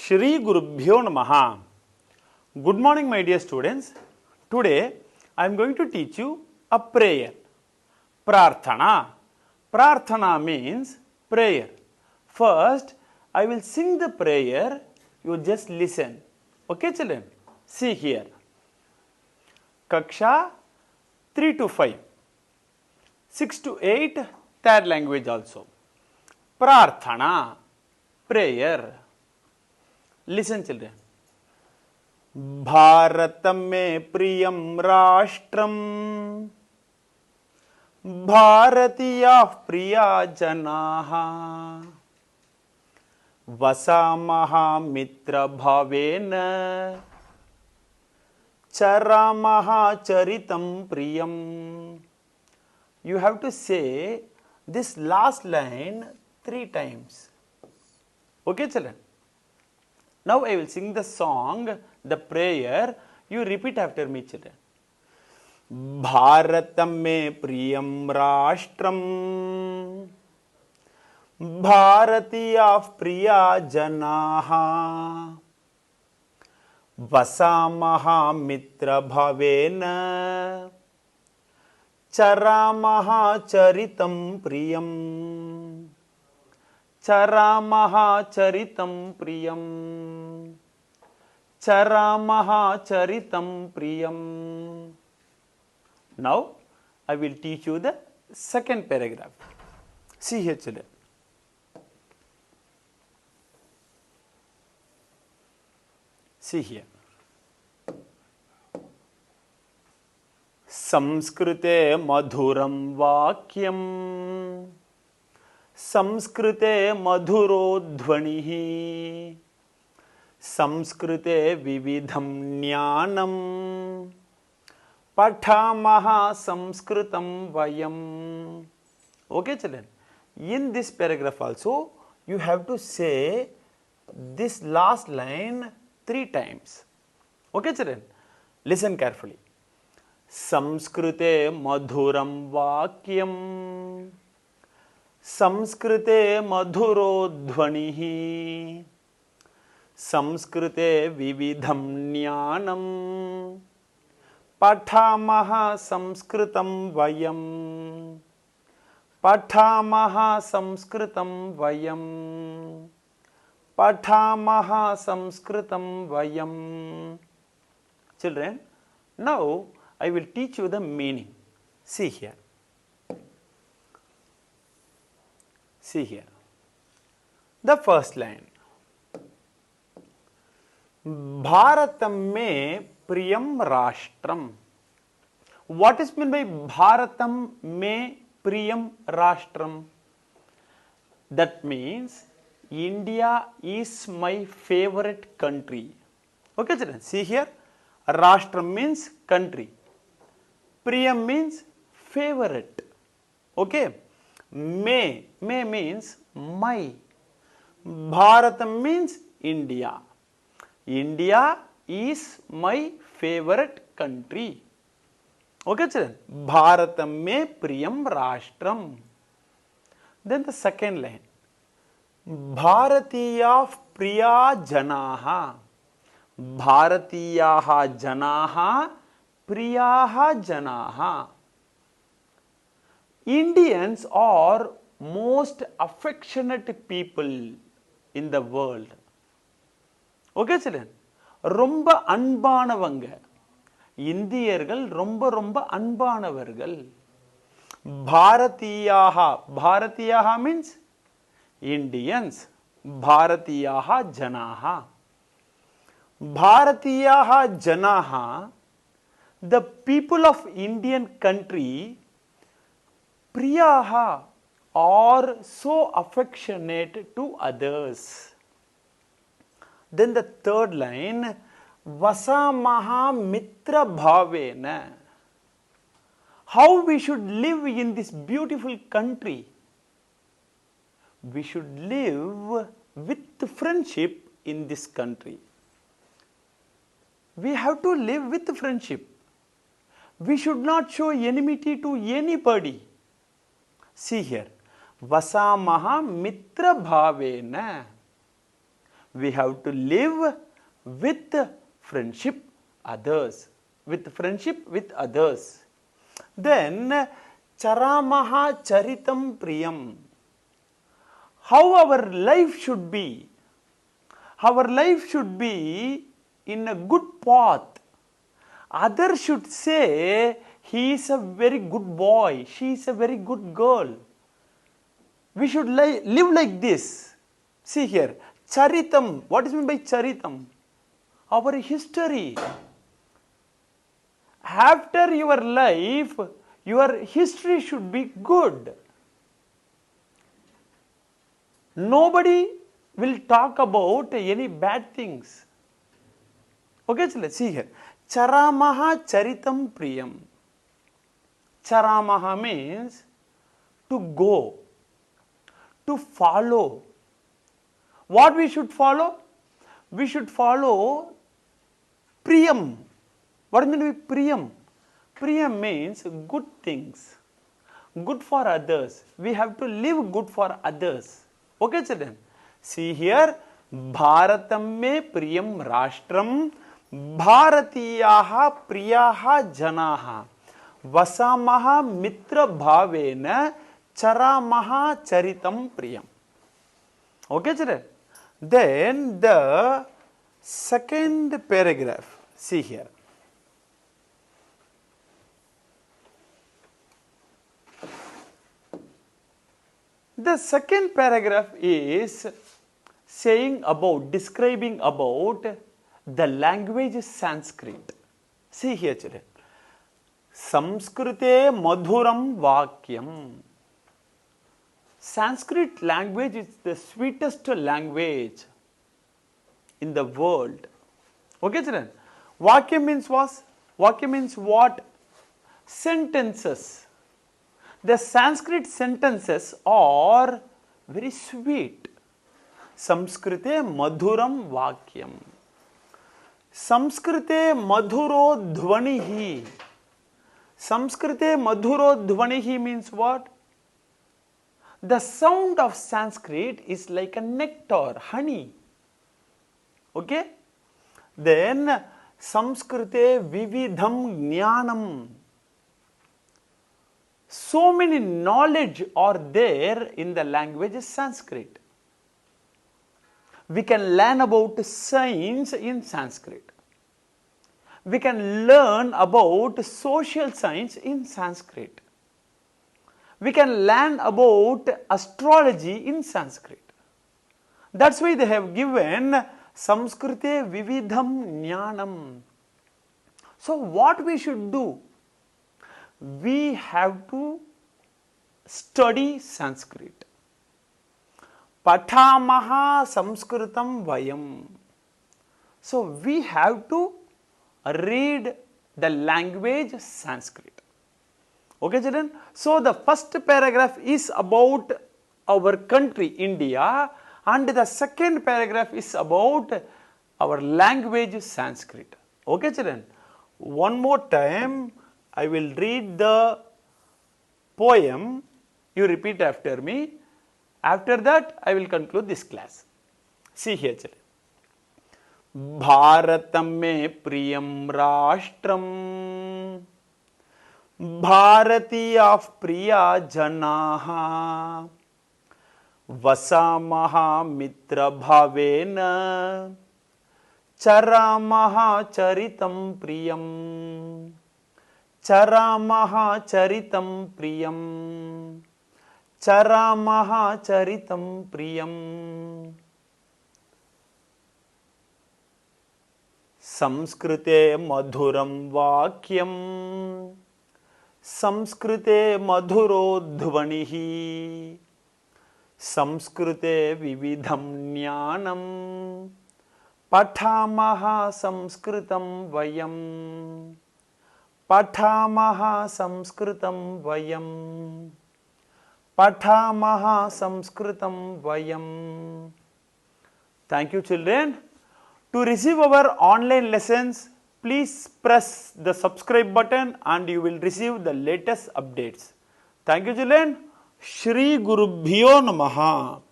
Shri Gurubhyo Namaha. Good morning, my dear students. Today I am going to teach you a prayer. Prarthana. Prarthana means prayer. First, I will sing the prayer. You just listen. Okay, children? See here. Kaksha 3 to 5. 6 to 8, third language also. Prarthana. Prayer. Listen, children. भारतं मे प्रियं राष्ट्रं भारतीयाः प्रिया जनाः वसामः मित्रभावेन चरामः चरितं प्रियं. You have to say this last line 3 times. Okay, children? Now I will sing the song, the prayer. You repeat after me, children. Bharatam me priyam rashtraam Bharatiya priya janaha Vasamaha mitra bhavena Charamaha charitam priyam Charamaha charitam priyam Charamaha charitam priyam. Now I will teach you the second paragraph. See here, children. See here. Samskrite madhuram vakyam संस्कृते मधुरो ध्वनिः संस्कृते विविधं ज्ञानं पठामः संस्कृतं वयम्. Okay, children? In this paragraph also, you have to say this last line 3 times. Okay, children? Listen carefully. संस्कृते मधुरं वाक्यम् संस्कृते मधुरो ध्वनिः संस्कृते विविधं ज्ञानं पठामः संस्कृतं वयम् पठामः संस्कृतं वयम् पठामः संस्कृतं वयम्. Children, now I will teach you the meaning. See here. See here. The first line. Bharatam me priyam rashtram. What is meant by Bharatam me priyam rashtram? That means India is my favorite country. Okay, children. See here. Rashtram means country. Priyam means favorite. Okay. Me means my. Bharatam means India. India is my favorite country. Okay, children? Bharatam me priyam rashtram. Then the second line. Bharatiya priya janaha. Bharatiyaha janaha priyaha janaha. Indians are most affectionate people in the world. Okay, children? ரொம்ப அன்பானவங்க. இந்தியர்கள் ரொம்ப அன்பானவர்கள். பாரதியாஹா. பாரதியாஹா means Indians. பாரதியாஹா ஜனாஹா. பாரதியாஹா ஜனாஹா, the people of Indian country Priyaha are so affectionate to others. Then the third line, Vasamaha mitra bhavena. How we should live in this beautiful country? We should live with friendship in this country. We have to live with friendship. We should not show enmity to anybody. See here. Vasamaha mitra bhavena. We have to live with friendship others. With friendship with others. Then Charamaha Charitam Priyam. How our life should be. Our life should be in a good path. Others should say, he is a very good boy, she is a very good girl. We should live like this. See here, Charitam. What is meant by Charitam? Our history. After your life, your history should be good. Nobody will talk about any bad things. Okay, so let's see here. Charamaha Charitam Priyam. Charamaha means to go, to follow. What we should follow? We should follow Priyam. What does it mean by Priyam? Priyam means good things, good for others. We have to live good for others. Okay, children? See here, Bharatam me Priyam Rashtram, Bharatiyaha Priyaha Janaha, Vasamaha Mitra Bhavena, Charamaha Charitam Priyam. Okay, children? Then the second paragraph, see here. The second paragraph is saying about, describing about the language Sanskrit. See here, children. Samskrite madhuram vakyam. Sanskrit language is the sweetest language in the world. Okay, children? Vakyam means what? Vakyam means what? Sentences. The Sanskrit sentences are very sweet. Samskrite madhuram vakyam. Samskrite madhuro dhvanihi. Samskrite madhuro dhvanihi means what? The sound of Sanskrit is like a nectar, honey. Okay? Then Samskrite vividham jnanam. So many knowledge are there in the language Sanskrit. We can learn about science in Sanskrit. We can learn about social science in Sanskrit. We can learn about astrology in Sanskrit. That's why they have given Samskrite vividham jnanam. So what we should do? We have to study Sanskrit. Pathamaha Samskritam Vayam. So we have to read the language Sanskrit. Okay, children? So the first paragraph is about our country, India, and the second paragraph is about our language Sanskrit. Okay, children? One more time, I will read the poem. You repeat after me. After that, I will conclude this class. See here, children. Bharatam me priyam rashtram, Bharatiya priya janaha, Vasamaha mitra bhavena, Charamaha charitam priyam. Charamaha charitam priyam. Charamaha charitam priyam. Samskrite madhuram vakyam. Samskrite madhuro dhvanihi. Samskrite vividham jnanam. Pathamaha samskritam vayam. Pathamaha samskritam vayam. Pathamaha samskritam vayam. Thank you, children. To receive our online lessons, please press the subscribe button and you will receive the latest updates. Thank you, children. Shri Gurubhyo Namaha.